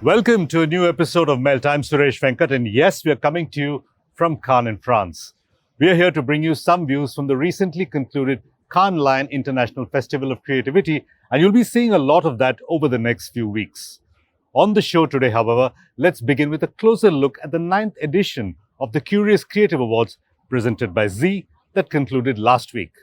Welcome to a new episode of Melt. I'm Suresh Venkat, and yes, we are coming to you from Cannes in France. We are here to bring you some views from the recently concluded Cannes Lion International Festival of Creativity, and you'll be seeing a lot of that over the next few weeks. On the show today, however, let's begin with a closer look at the 9th edition of the Kyoorius Creative Awards presented by Z that concluded last week.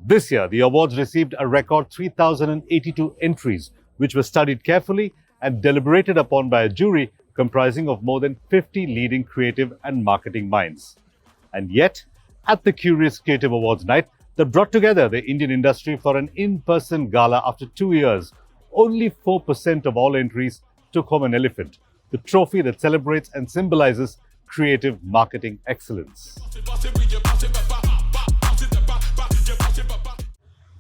This year, the awards received a record 3,082 entries, which were studied carefully and deliberated upon by a jury comprising of more than 50 leading creative and marketing minds. And yet, at the Kyoorius Creative Awards night that brought together the Indian industry for an in-person gala after 2 years, only 4% of all entries took home an elephant, the trophy that celebrates and symbolizes creative marketing excellence.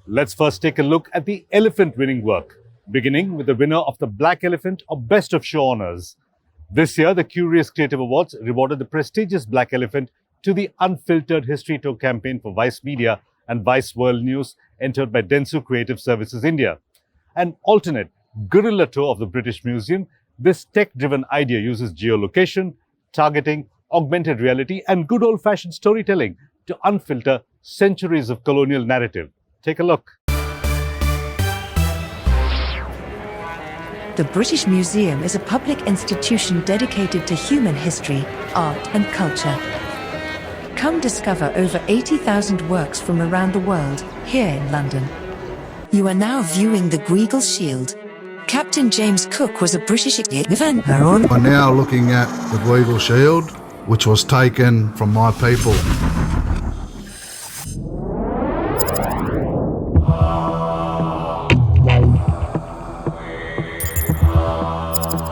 Let's first take a look at the elephant winning work, beginning with the winner of the Black Elephant or Best of Show honors. This year, the Kyoorius Creative Awards rewarded the prestigious Black Elephant to the Unfiltered History Tour campaign for Vice Media and Vice World News, entered by Dentsu Creative Services India. An alternate guerrilla tour of the British Museum, this tech-driven idea uses geolocation, targeting, augmented reality, and good old-fashioned storytelling to unfilter centuries of colonial narrative. Take a look. The British Museum is a public institution dedicated to human history, art, and culture. Come discover over 80,000 works from around the world here in London. You are now viewing the Greagle Shield. Captain James Cook was a British inventor. We're now looking at the Greagle Shield, which was taken from my people.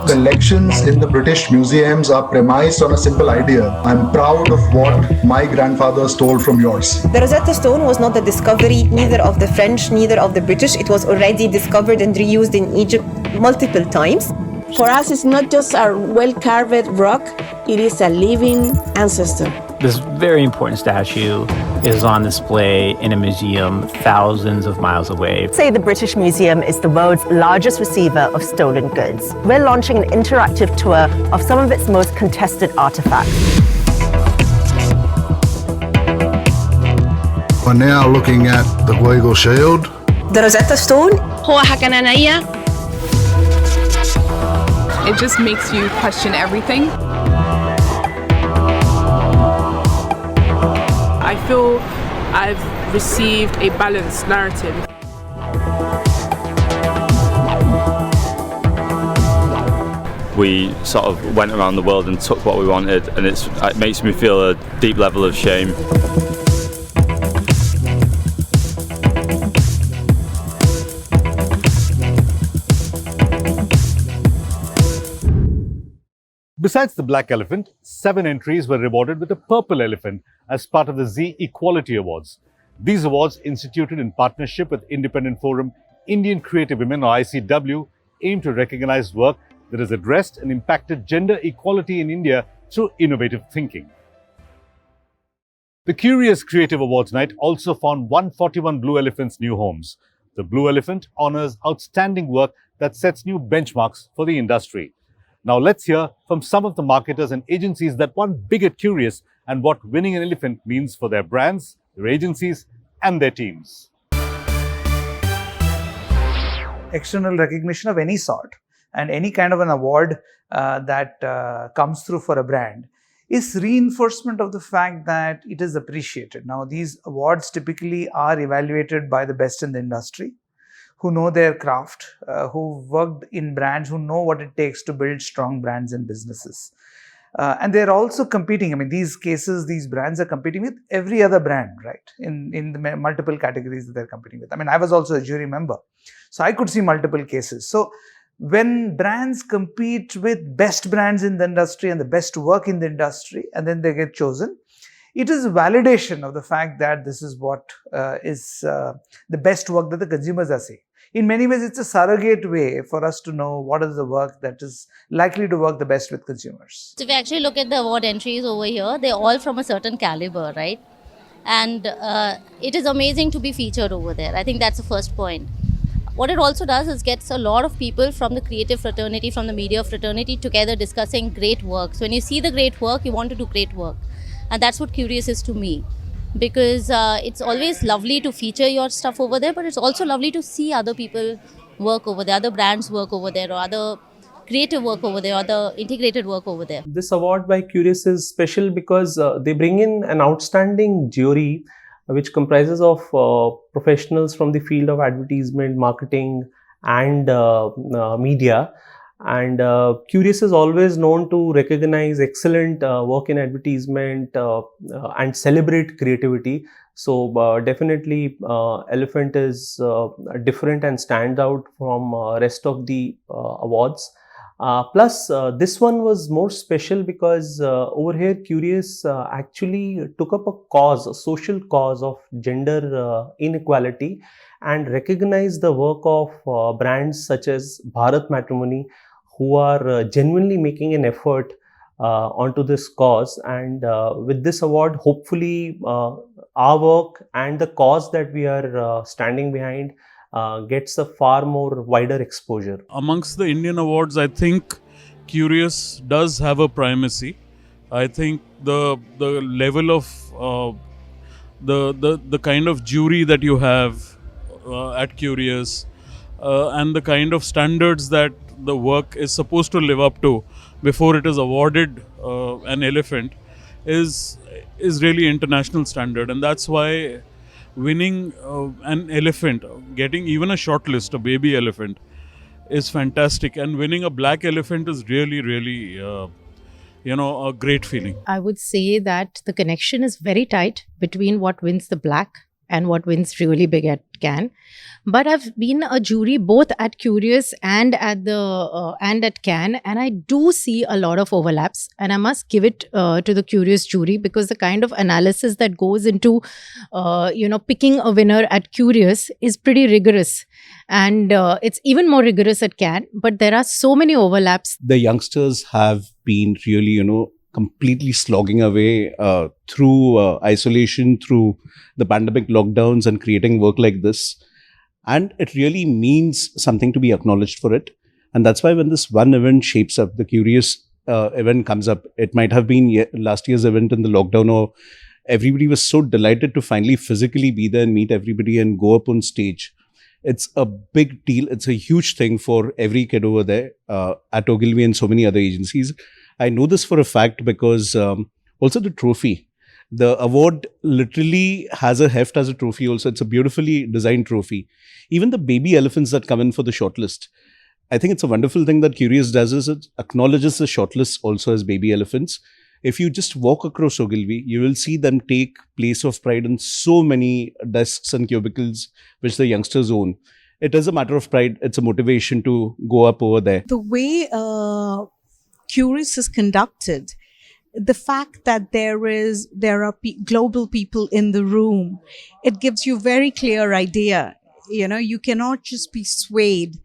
Collections in the British museums are premised on a simple idea. I'm proud of what my grandfather stole from yours. The Rosetta Stone was not a discovery neither of the French, neither of the British. It was already discovered and reused in Egypt multiple times. For us, it's not just a well-carved rock, it is a living ancestor. This very important statue is on display in a museum thousands of miles away. Say the British Museum is the world's largest receiver of stolen goods. We're launching an interactive tour of some of its most contested artifacts. We're now looking at the Greagle Shield. The Rosetta Stone. It just makes you question everything. I feel I've received a balanced narrative. We sort of went around the world and took what we wanted, and it makes me feel a deep level of shame. Besides the Black Elephant, 7 entries were rewarded with a Purple Elephant as part of the Z Equality Awards. These awards, instituted in partnership with independent forum Indian Creative Women or ICW, aim to recognize work that has addressed and impacted gender equality in India through innovative thinking. The Kyoorius Creative Awards night also found 141 Blue Elephants new homes. The Blue Elephant honors outstanding work that sets new benchmarks for the industry. Now let's hear from some of the marketers and agencies that won big at Kyoorius and what winning an elephant means for their brands, their agencies, and their teams. External recognition of any sort and any kind of an award that comes through for a brand is reinforcement of the fact that it is appreciated. Now, these awards typically are evaluated by the best in the industry, who know their craft, who worked in brands, who know what it takes to build strong brands and businesses. And they're also competing. I mean, these cases, these brands are competing with every other brand, right? In the multiple categories that they're competing with. I mean, I was also a jury member, so I could see multiple cases. So when brands compete with best brands in the industry and the best work in the industry, and then they get chosen, it is validation of the fact that this is what is the best work that the consumers are seeing. In many ways, it's a surrogate way for us to know what is the work that is likely to work the best with consumers. So if we actually look at the award entries over here, they're all from a certain caliber, right? And it is amazing to be featured over there. I think that's the first point. what it also does is gets a lot of people from the creative fraternity, from the media fraternity together discussing great work. So when you see the great work, you want to do great work. And that's what Kyoorius is to me. Because it's always lovely to feature your stuff over there, but it's also lovely to see other people work over there, other brands work over there, or other creative work over there, or the integrated work over there. This award by Kyoorius is special because they bring in an outstanding jury which comprises of professionals from the field of advertisement, marketing and media. And Kyoorius is always known to recognize excellent work in advertisement and celebrate creativity. So definitely Elephant is different and stands out from rest of the awards. Plus this one was more special because over here Kyoorius actually took up a cause, a social cause of gender inequality, and recognized the work of brands such as Bharat Matrimony, who are genuinely making an effort onto this cause. And with this award, hopefully our work and the cause that we are standing behind gets a far more wider exposure. Amongst the Indian awards, I think Kyoorius does have a primacy. I think the level of the kind of jury that you have at Kyoorius and the kind of standards that the work is supposed to live up to before it is awarded an Elephant is really international standard. And that's why winning an Elephant, getting even a shortlist, a baby elephant, is fantastic. And winning a black elephant is really a great feeling. I would say that the connection is very tight between what wins the black and what wins really big at Cannes. But I've been a jury both at Kyoorius and at Cannes, and I do see a lot of overlaps. And I must give it to the Kyoorius jury, because the kind of analysis that goes into picking a winner at Kyoorius is pretty rigorous, and it's even more rigorous at Cannes. But there are so many overlaps. The youngsters have been really, completely slogging away through isolation, through the pandemic lockdowns, and creating work like this. And it really means something to be acknowledged for it. And that's why when this one event shapes up, the Kyoorius event comes up, it might have been last year's event in the lockdown, or everybody was so delighted to finally physically be there and meet everybody and go up on stage. It's a big deal. It's a huge thing for every kid over there at Ogilvy and so many other agencies. I know this for a fact because also the trophy. The award literally has a heft as a trophy also. It's a beautifully designed trophy. Even the baby elephants that come in for the shortlist, I think it's a wonderful thing that Kyoorius does is it acknowledges the shortlists also as baby elephants. If you just walk across Ogilvy, you will see them take place of pride in so many desks and cubicles which the youngsters own. It is a matter of pride. It's a motivation to go up over there. The way Kyoorius is conducted, the fact that there are global people in the room, it gives you a very clear idea. You cannot just be swayed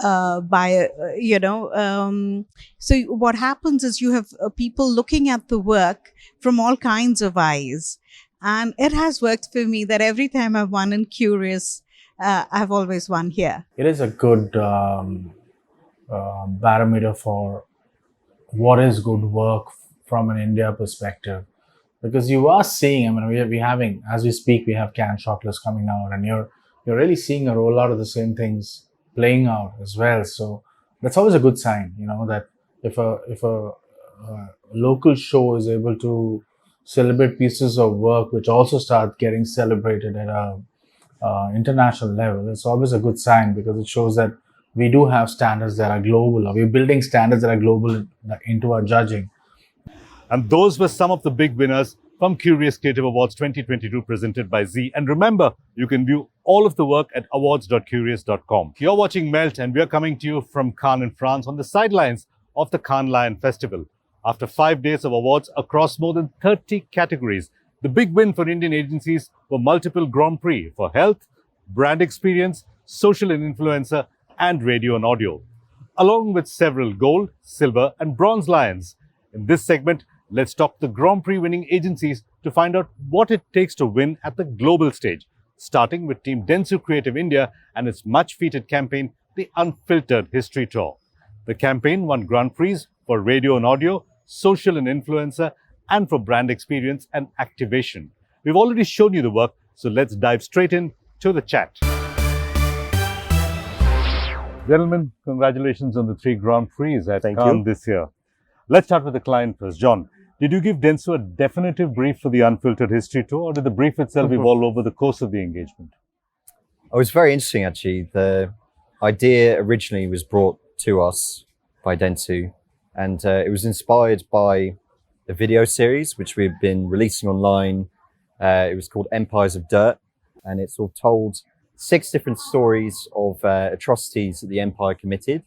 by, so what happens is you have people looking at the work from all kinds of eyes. And it has worked for me that every time I've won in Kyoorius, I've always won here. It is a good barometer for what is good work from an India perspective, because you are seeing, we're having, as we speak, we have Cannes shortlist coming out, and you're really seeing a rollout of the same things playing out as well. So that's always a good sign, that if a local show is able to celebrate pieces of work which also start getting celebrated at a international level, it's always a good sign, because it shows that we do have standards that are global, or we're building standards that are global into our judging. And those were some of the big winners from Kyoorius Creative Awards 2022 presented by Z. And remember, you can view all of the work at awards.kyoorius.com. You're watching Melt, and we're coming to you from Cannes in France on the sidelines of the Cannes Lion Festival. After 5 days of awards across more than 30 categories, the big win for Indian agencies were multiple Grand Prix for health, brand experience, social and influencer, and radio and audio, along with several gold, silver, and bronze lions. In this segment, let's talk the Grand Prix winning agencies to find out what it takes to win at the global stage. starting with Team Dentsu Creative India and its much-featured campaign, The Unfiltered History Tour. The campaign won Grand Prix for radio and audio, social and influencer, and for brand experience and activation. We've already shown you the work, so let's dive straight in to the chat. Gentlemen, congratulations on the 3 Grand Prix at Cannes this year. Let's start with the client first. John, did you give Dentsu a definitive brief for the Unfiltered History Tour, or did the brief itself evolve over the course of the engagement? It was very interesting, actually. The idea originally was brought to us by Dentsu, and it was inspired by a video series which we've been releasing online. It was called Empires of Dirt, and it sort of told 6 different stories of atrocities that the empire committed.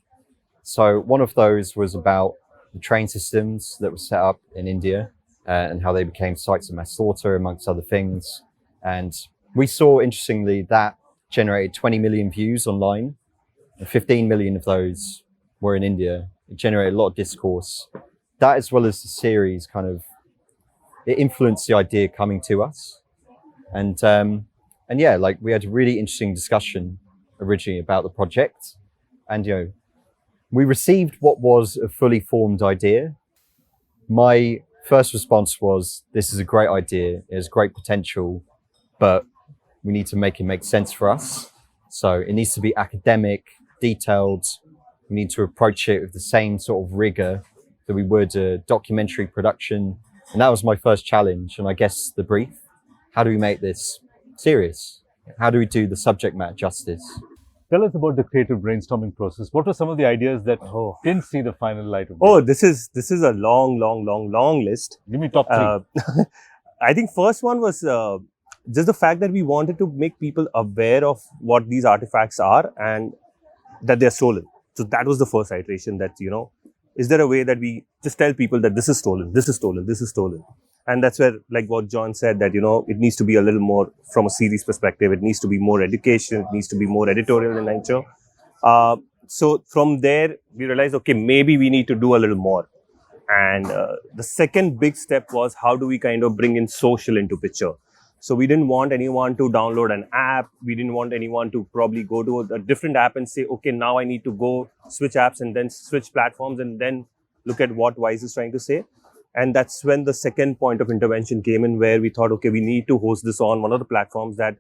So one of those was about the train systems that were set up in India and how they became sites of mass slaughter, amongst other things. And we saw, interestingly, that generated 20 million views online, and 15 million of those were in India. It generated a lot of discourse. That, as well as the series, kind of, it influenced the idea coming to us. And yeah, like, we had a really interesting discussion originally about the project. And, you know, we received what was a fully formed idea. My first response was, this is a great idea. It has great potential, but we need to make it make sense for us. So it needs to be academic, detailed. We need to approach it with the same sort of rigor that we would a documentary production. And that was my first challenge. And I guess the brief, how do we make this serious? How do we do the subject matter justice? Tell us about the creative brainstorming process. What were some of the ideas that didn't see the final light of day? Oh, this is a long list. Give me top 3. I think first one was just the fact that we wanted to make people aware of what these artifacts are and that they're stolen. So that was the first iteration, that, you know, is there a way that we just tell people that this is stolen, this is stolen, this is stolen? And that's where, like what John said, that, you know, it needs to be a little more from a series perspective. It needs to be more education. It needs to be more editorial in nature. So from there, we realized, okay, maybe we need to do a little more. And the second big step was, how do we kind of bring in social into picture? So we didn't want anyone to download an app. We didn't want anyone to probably go to a different app and say, okay, now I need to go switch apps and then switch platforms and then look at what Wise is trying to say. And that's when the second point of intervention came in, where we thought, okay, we need to host this on one of the platforms that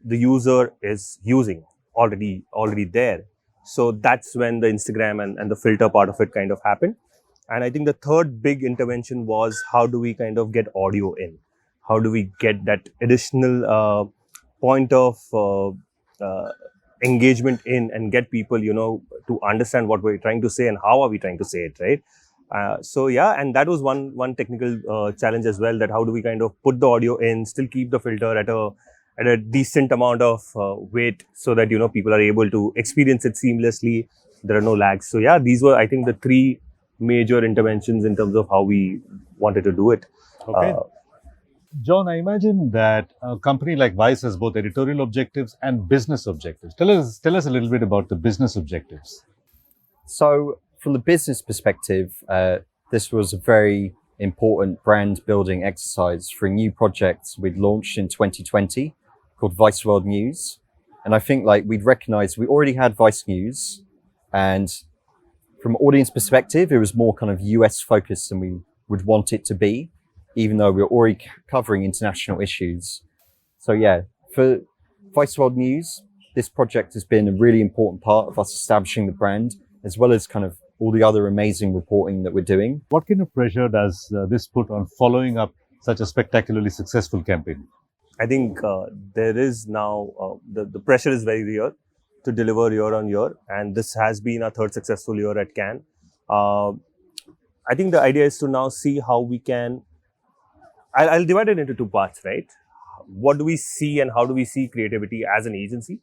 the user is using already there. So that's when the Instagram and the filter part of it kind of happened. And I think the third big intervention was, how do we kind of get audio in? How do we get that additional point of engagement in and get people, you know, to understand what we're trying to say and how are we trying to say it, right? So yeah, and that was one technical challenge as well, that how do we kind of put the audio in, still keep the filter at a decent amount of weight, so that, you know, people are able to experience it seamlessly. There are no lags. So yeah, these were, I think, the 3 major interventions in terms of how we wanted to do it. Okay. John, I imagine that a company like Vice has both editorial objectives and business objectives. Tell us a little bit about the business objectives. So, from the business perspective, this was a very important brand building exercise for a new project we'd launched in 2020 called Vice World News. And I think, like, we'd recognized we already had Vice News, and from audience perspective, it was more kind of US focused than we would want it to be, even though we were already covering international issues. So yeah, for Vice World News, this project has been a really important part of us establishing the brand, as well as kind of all the other amazing reporting that we're doing. What kind of pressure does this put on following up such a spectacularly successful campaign? I think there is now, the pressure is very real to deliver year on year. And this has been our 3rd successful year at Cannes. I think the idea is to now see how we can, I'll divide it into 2 parts, right? What do we see and how do we see creativity as an agency?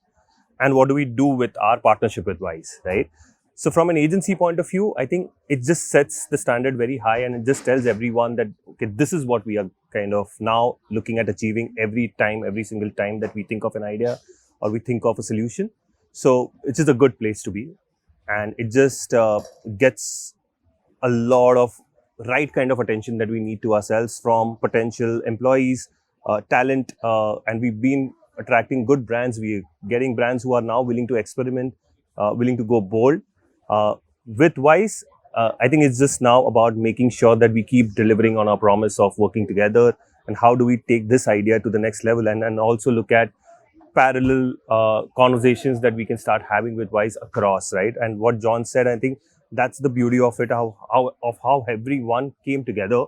And what do we do with our partnership with Wise, right? So from an agency point of view, I think it just sets the standard very high, and it just tells everyone that, okay, this is what we are kind of now looking at achieving every single time that we think of an idea or we think of a solution. So it's just a good place to be. And it just gets a lot of right kind of attention that we need to ourselves from potential employees, talent, and we've been attracting good brands. We're getting brands who are now willing to experiment, willing to go bold. With Wise, I think it's just now about making sure that we keep delivering on our promise of working together, and how do we take this idea to the next level, and also look at parallel conversations that we can start having with Wise across, right? And what John said, I think that's the beauty of it, how everyone came together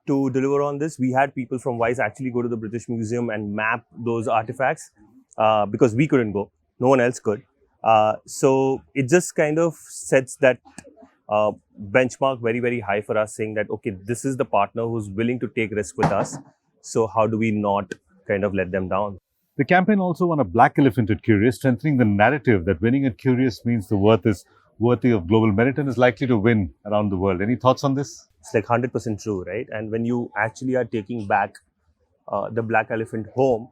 to deliver on this. We had people from Wise actually go to the British Museum and map those artifacts because we couldn't go, no one else could. So it just kind of sets that benchmark very, very high for us, saying that, okay, this is the partner who's willing to take risk with us. So how do we not kind of let them down? The campaign also won a Black Elephant at Kyoorius, strengthening the narrative that winning at Kyoorius means the worth is worthy of global merit and is likely to win around the world. Any thoughts on this? It's like 100% true, right? And when you actually are taking back the Black Elephant home,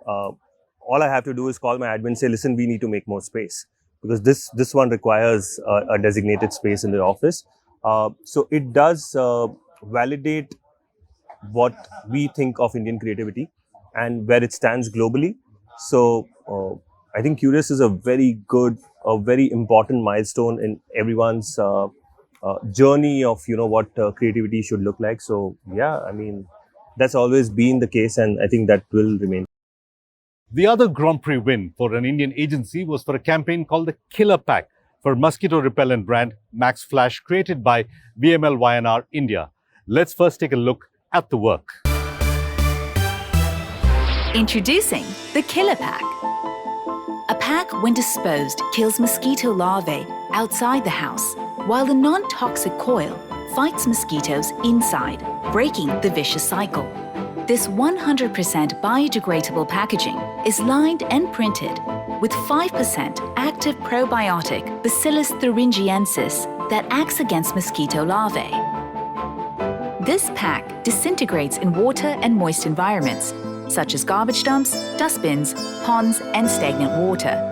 all I have to do is call my admin and say, listen, we need to make more space, because this one requires a designated space in the office. So it does validate what we think of Indian creativity and where it stands globally. So I think Kyoorius is a very good, a very important milestone in everyone's journey of, you know, what creativity should look like. So yeah, I mean, that's always been the case, and I think that will remain. The other Grand Prix win for an Indian agency was for a campaign called the Killer Pack for mosquito repellent brand Max Flash, created by VML YNR India. Let's first take a look at the work. Introducing the Killer Pack. A pack, when disposed, kills mosquito larvae outside the house, while the non-toxic coil fights mosquitoes inside, breaking the vicious cycle. This 100% biodegradable packaging is lined and printed with 5% active probiotic Bacillus thuringiensis that acts against mosquito larvae. This pack disintegrates in water and moist environments, such as garbage dumps, dustbins, ponds, and stagnant water.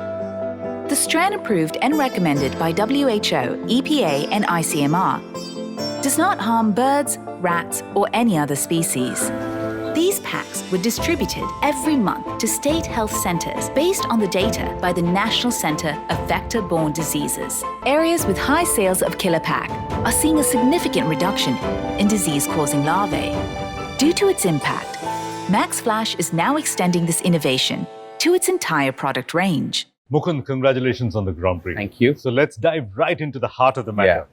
The strand approved and recommended by WHO, EPA, and ICMR does not harm birds, rats, or any other species. These packs were distributed every month to state health centers based on the data by the National Center of Vector-Borne Diseases. Areas with high sales of Killer Pack are seeing a significant reduction in disease-causing larvae. Due to its impact, Max Flash is now extending this innovation to its entire product range. Mukund, congratulations on the Grand Prix. Thank you. So let's dive right into the heart of the matter. Yeah.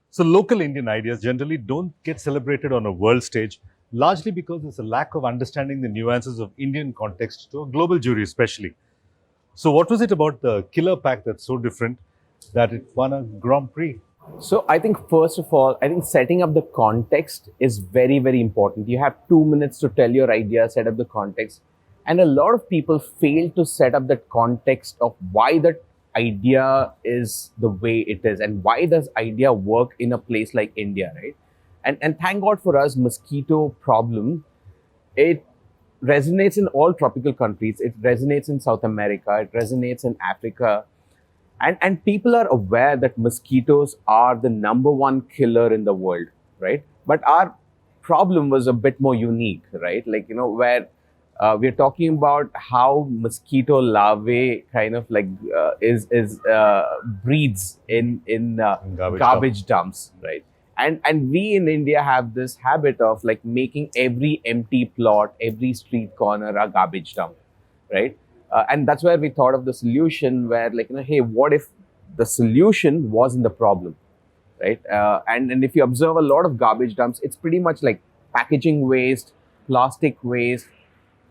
So local Indian ideas generally don't get celebrated on a world stage, largely because there's a lack of understanding the nuances of Indian context to a global jury especially. So what was it about the Killer Pack that's so different that it won a Grand Prix? So I think first of all, I think setting up the context is very, very important. You have 2 minutes to tell your idea, set up the context. And a lot of people fail to set up that context of why that idea is the way it is and why does idea work in a place like India, right? And thank God for us, mosquito problem, it resonates in all tropical countries. It resonates in South America. It resonates in Africa. And people are aware that mosquitoes are the #1 killer in the world, right? But our problem was a bit more unique, right? Like, you know, where we're talking about how mosquito larvae kind of like breeds in garbage dumps, right? And we in India have this habit of like making every empty plot, every street corner a garbage dump, right? And that's where we thought of the solution where like, you know, hey, what if the solution wasn't the problem, right? And if you observe a lot of garbage dumps, it's pretty much like packaging waste, plastic waste,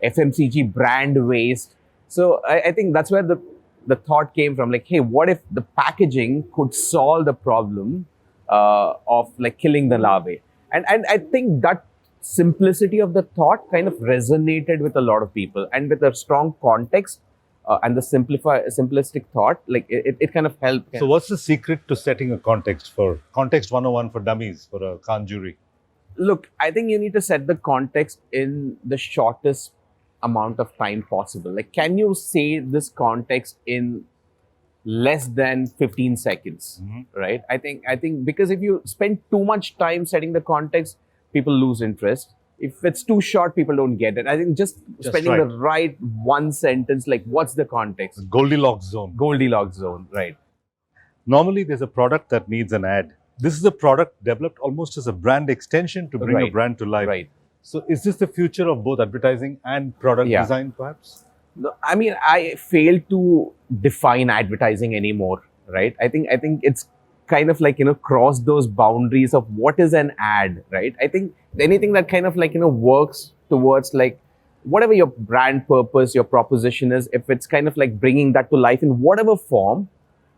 FMCG brand waste. So I think that's where the thought came from, like, hey, what if the packaging could solve the problem of like killing the larvae? And I think that simplicity of the thought kind of resonated with a lot of people, and with a strong context and the simplistic thought, like it kind of helped. So what's the secret to setting a context 101 for dummies for a Cannes jury? Look, I think you need to set the context in the shortest amount of time possible. Like, can you say this context in less than 15 seconds, right? I think because if you spend too much time setting the context, people lose interest. If it's too short, people don't get it. I think just spending right. the right one sentence, like what's the context? Goldilocks zone. Goldilocks zone, right. Normally, there's a product that needs an ad. This is a product developed almost as a brand extension to bring a Right. brand to life. Right. So is this the future of both advertising and product Yeah. design, perhaps? No, I mean, I fail to define advertising anymore, right? I think it's kind of like, cross those boundaries of what is an ad, right? I think anything that kind of like, works towards like whatever your brand purpose, your proposition is, if it's kind of like bringing that to life in whatever form,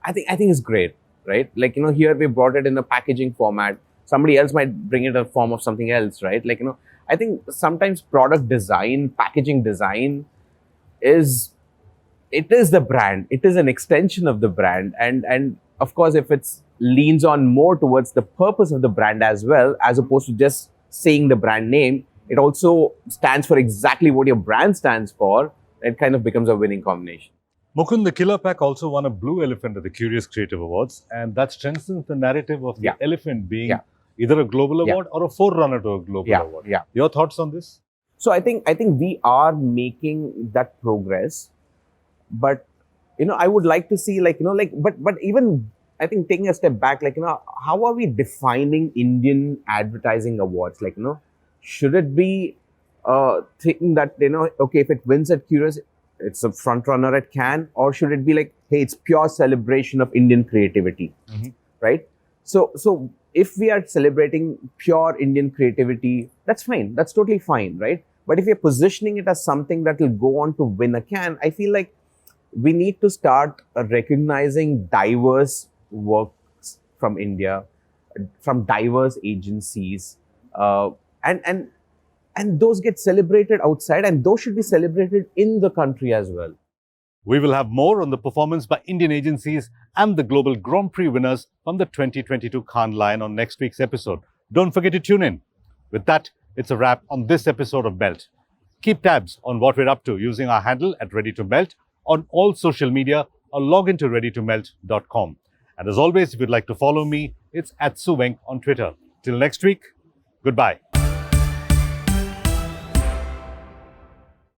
I think is great, right? Like, here we brought it in a packaging format. Somebody else might bring it in a form of something else, right? Like, I think sometimes product design, packaging design is the brand. It is an extension of the brand. And of course, if it's leans on more towards the purpose of the brand as well, as opposed to just saying the brand name, it also stands for exactly what your brand stands for. It kind of becomes a winning combination. Mukund, the Killer Pack also won a Blue Elephant at the Kyoorius Creative Awards, and that strengthens the narrative of the elephant being either a global award or a forerunner to a global award. Yeah. Your thoughts on this? So I think we are making that progress, but I would like to see but even I think taking a step back, how are we defining Indian advertising awards? Should it be thinking that okay, if it wins at Kyoorius, it's a front runner at Cannes, or should it be like, hey, it's pure celebration of Indian creativity, right? So if we are celebrating pure Indian creativity, that's fine. That's totally fine, right? But if you're positioning it as something that will go on to win a Cannes, I feel like we need to start recognizing diverse works from India, from diverse agencies, and those get celebrated outside, and those should be celebrated in the country as well. We will have more on the performance by Indian agencies and the global Grand Prix winners from the 2022 Cannes Lion on next week's episode. Don't forget to tune in. With that, it's a wrap on this episode of Melt. Keep tabs on what we're up to using our handle at Ready2Melt on all social media, or log into readytomelt.com. And as always, if you'd like to follow me, it's @Suvenk on Twitter. Till next week, goodbye.